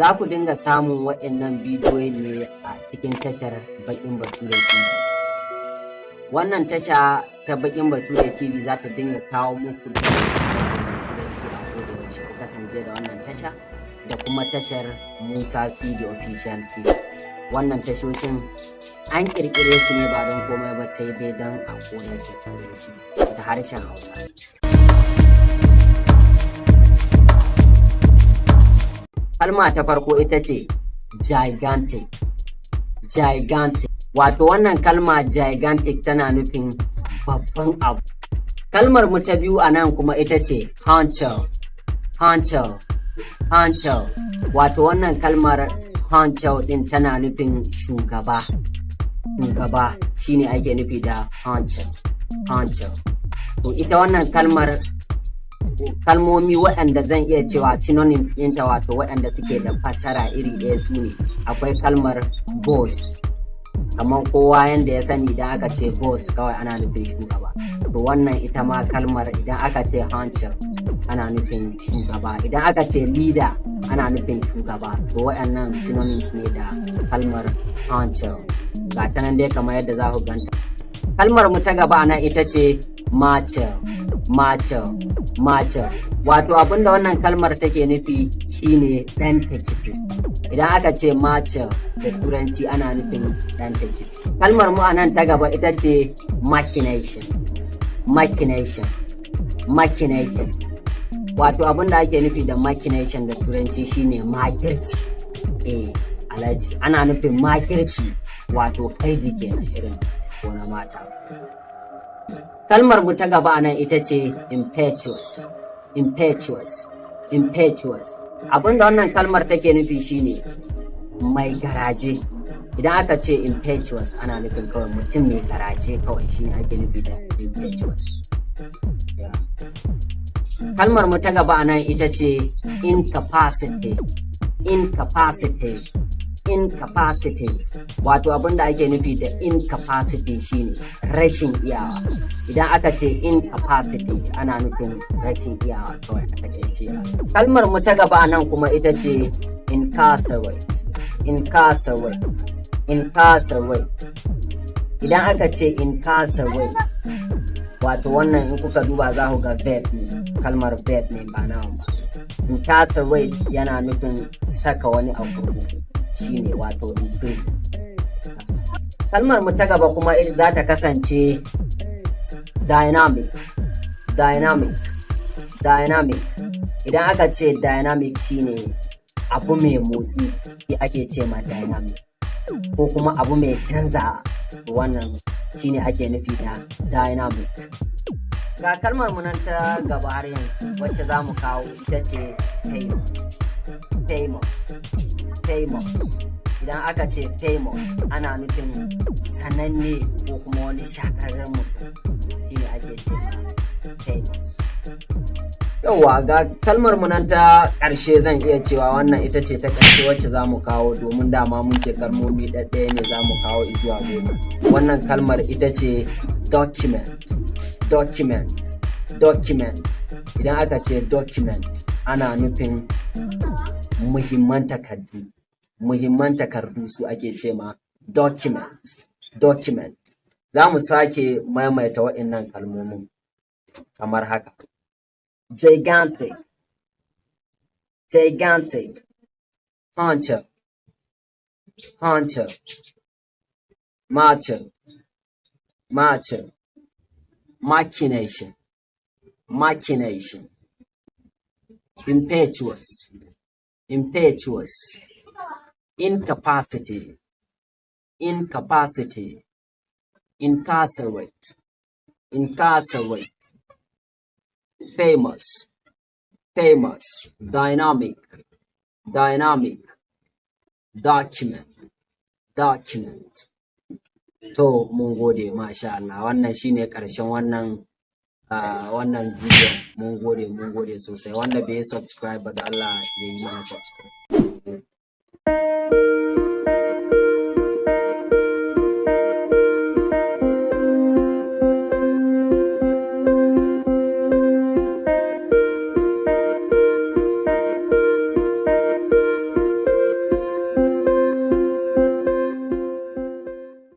Za ku dinga samun waɗannan bidiyoyi ne a cikin tashar Baƙin Bature TV. Wannan tasha ta Baƙin Bature TV za ta dinga kawo muku da turanci a koda yaushe. Ku kasance da wannan tasha da kuma tashar Musa CD Official TV. Wannan tashoshin an ƙirƙire su ne ba don komai ba sai dai don a koyar da turanci da harshen Hausa. Kalma ta farko ita ce gigantic. Gigantic. Wato wannan kalma gigantic tana nufin babban abu. Kalmar mu ta biyu a nan kuma ita ce hanyar. Hanyar. Hanyar. Wato wannan kalmar hanyar din tana nufin shugaba. Shugaba shine ake nufi da hanyar. Hanyar. To ita wannan kalmomi waɗanda zan iya cewa synonyms ɗinta wato waɗanda suke da fassara iri ɗaya su ne akwai kalmar boss, kamar kowa yanda ya sani idan aka ce boss kawai ana nufin shugaba. To wannan ita ma kalmar idan aka ce hunter ana nufin shugaba, idan aka ce leader ana nufin shugaba. To waɗannan synonyms ne da kalmar hunter. Ga ta nan dai kamar yadda za ku ganta. Kalmar mu ta gaba nan ita ce marcher. Marcher. Marcher. Wato abinda wannan kalmar take nufi shine ɗan takifi. Idan aka ce marcher da turanci ana nufin ɗan takifi. Kalmar mu anan ta gaba ita ce machination. Machination. Machination. Wato abinda ake nufi da machination da turanci shine makirci. Alhaji ana nufin makirci wato kaidi kenan irin ko na mata. Kalmar mu ta gaba nan ita ce impetuous. Impetuous. Impetuous. Abinda wannan kalmar take nufi shine mai garaje. Idan aka ce impetuous ana nufin kawai mutum mai garaje kawai shine ake nufi da impetuous. Kalmar mu ta gaba nan ita ce incapacity. Incapacity. Incapacity. Wato abinda ake nufi da incapacity shine rashin iyawa. Idan aka ce incapacity ana nufin rashin iyawa kawai aka ce. Kalmar mu ta gaba nan kuma ita ce incarcerate. Incarcerate. Incarcerate. Idan aka ce incarcerate wato wannan in kuka duba za ku ga verb ne, kalmar verb ne ba noun ba. Incarcerate yana nufin saka wani a kurkuku shine wato in prison. Kalmar mu ta gaba kuma za ta kasance dynamic. Dynamic. Dynamic. Idan aka ce dynamic shine abu mai motsi ake ce ma dynamic, ko kuma abu mai canza, wannan shine ake nufi da dynamic. Ga kalmar mu nan ta gaba har yanzu wacce za mu kawo ita ce famous. Famous. Famous. Idan aka ce famous ana nufin sananne ko kuma wani shahararren mutum shine ake ce famous. Yauwa ga kalmar mu nan ta ƙarshe zan iya cewa wannan ita ce ta ƙarshe wacce za mu kawo, domin dama mun ce kalmomi ɗaɗɗaya ne za mu kawo zuwa goma. Wannan kalmar ita ce document. Document. Document. Idan aka ce document ana nufin muhimman takardu. Muhimman takardu su ake ce ma document. Document. Za mu sake maimaita waɗannan kalmomin kamar haka. Gigantic. Gigantic. Hunter. Hunter. Marcher. Marcher. Machination. Machination. Impetuous. Impetuous. Incapacity. Incapacity. Incarcerate. Incarcerate. Famous. Famous. Dynamic. Dynamic. Document. Document. To mun gode masha Allah, wannan shine ƙarshen wannan bidiyon. Mun gode sosai. Wanda bai subscribe ba da Allah ya yi mana subscribe.